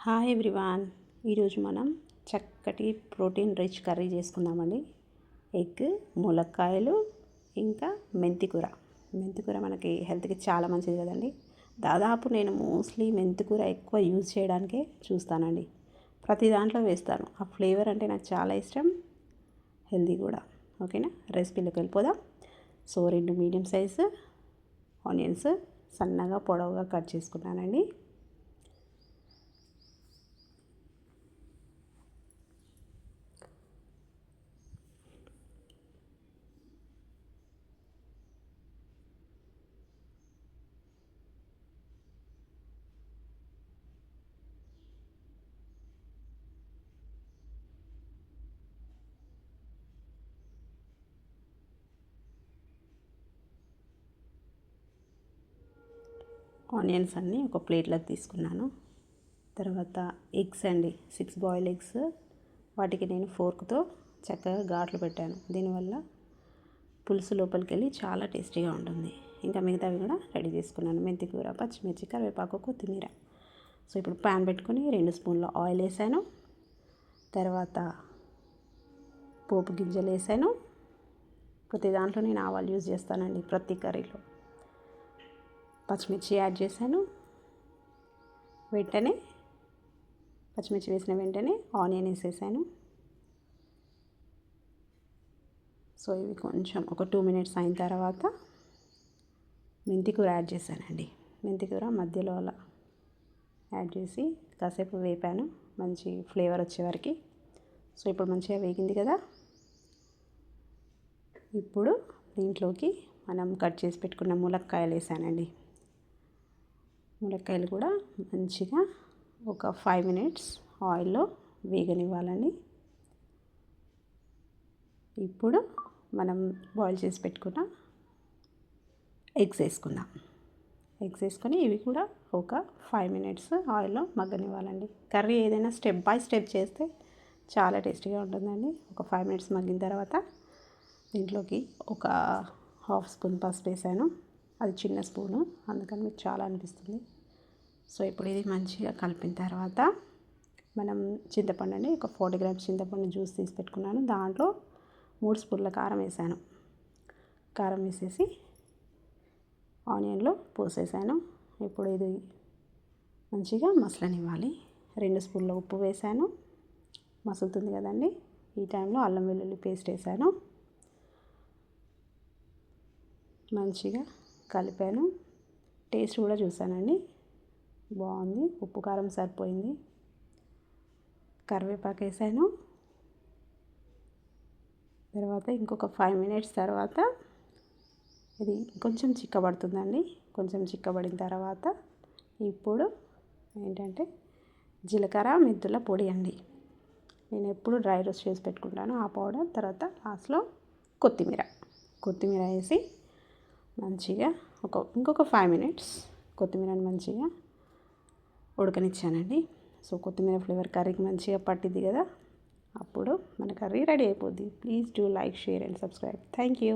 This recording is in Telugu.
Hi everyone. ఈరోజు మనం చక్కటి ప్రోటీన్ రిచ్ కర్రీ చేసుకుందామండి. ఎగ్, ములక్కాయలు, ఇంకా మెంతికూర. మెంతికూర మనకి హెల్త్కి చాలా మంచిది కదండి. దాదాపు నేను మోస్ట్లీ మెంతికూర ఎక్కువ యూజ్ చేయడానికే చూస్తానండి. ప్రతి దాంట్లో వేస్తాను. ఆ ఫ్లేవర్ అంటే నాకు చాలా ఇష్టం, హెల్తీ కూడా. ఓకేనా, రెసిపీలోకి వెళ్ళిపోదాం. సో 2 మీడియం సైజు ఆనియన్స్ సన్నగా పొడవుగా కట్ చేసుకున్నానండి. ఆనియన్స్ అన్నీ ఒక ప్లేట్లోకి తీసుకున్నాను. తర్వాత ఎగ్స్ అండి, 6 బాయిల్ ఎగ్స్. వాటికి నేను ఫోర్క్తో చక్కగా ఘాట్లు పెట్టాను. దీనివల్ల పులుసు లోపలికి వెళ్ళి చాలా టేస్టీగా ఉంటుంది. ఇంకా మిగతావి కూడా రెడీ చేసుకున్నాను. మెంతికూర, పచ్చిమిర్చి, కరివేపాకు, కొత్తిమీర. సో ఇప్పుడు ప్యాన్ పెట్టుకొని 2 స్పూన్ల ఆయిల్ వేసాను. తర్వాత పోపు గింజలు వేసాను. ప్రతి దాంట్లో నేను ఆవాలు యూజ్ చేస్తానండి, ప్రతి కర్రీలో. పచ్చిమిర్చి యాడ్ చేశాను. పచ్చిమిర్చి వేసిన వెంటనే ఆనియన్ వేసేసాను. సో ఇవి కొంచెం ఒక 2 మినిట్స్ అయిన తర్వాత మెంతికూర యాడ్ చేశానండి. మెంతికూర మధ్యలో అలా యాడ్ చేసి కాసేపు వేపాను, మంచి ఫ్లేవర్ వచ్చే వరకు. సో ఇప్పుడు మంచిగా వేగింది కదా. ఇప్పుడు దీంట్లోకి మనం కట్ చేసి పెట్టుకున్న ములక్కాయలు వేసానండి. ములక్కాయలు కూడా మంచిగా ఒక 5 మినిట్స్ ఆయిల్లో వేగనివ్వాలండి. ఇప్పుడు మనం బాయిల్ చేసి పెట్టుకున్న ఎగ్స్ వేసుకుందాం. ఎగ్స్ వేసుకొని ఇవి కూడా ఒక 5 మినిట్స్ ఆయిల్లో మగ్గనివ్వాలండి. కర్రీ ఏదైనా స్టెప్ బై స్టెప్ చేస్తే చాలా టేస్టీగా ఉంటుందండి. ఒక 5 మినిట్స్ మగ్గిన తర్వాత దీంట్లోకి ఒక 1/2 స్పూన్ పసుపు వేసాను. అది చిన్న స్పూను, అందుకని మీకు చాలా అనిపిస్తుంది. సో ఇప్పుడు ఇది మంచిగా కలిపిన తర్వాత మనం చింతపండు అండి, ఒక 40 గ్రామ్స్ చింతపండు జ్యూస్ తీసి పెట్టుకున్నాను. దాంట్లో 3 స్పూన్ల కారం వేసాను. కారం వేసేసి ఆనియన్లో పోసేసాను. ఇప్పుడు ఇది మంచిగా మసలనివ్వాలి. 2 స్పూన్ల ఉప్పు వేసాను. మసులుతుంది కదండి. ఈ టైంలో అల్లం వెల్లుల్లి పేస్ట్ వేసాను. మంచిగా కలిపాను. టేస్ట్ కూడా చూసానండి, బాగుంది. ఉప్పు కారం సరిపోయింది. కరివేపాకు వేసాను. తర్వాత ఇంకొక 5 మినిట్స్ తర్వాత ఇది కొంచెం చిక్కబడుతుందండి. కొంచెం చిక్కబడిన తర్వాత ఇప్పుడు ఏంటంటే జీలకర్ర మెంతుల పొడి అండి. నేను ఎప్పుడు డ్రై రోస్ట్ చేసి పెట్టుకుంటాను ఆ పౌడర్. తర్వాత లాస్ట్లో కొత్తిమీర వేసి మంచిగా ఇంకొక 5 మినిట్స్ కొత్తిమీరని మంచిగా ఉడకనిచ్చానండి. సో కొత్తిమీర ఫ్లేవర్ కర్రీకి మంచిగా పట్టింది కదా. అప్పుడు మన కర్రీ రెడీ అయిపోద్ది. Please do like, share and subscribe. Thank you.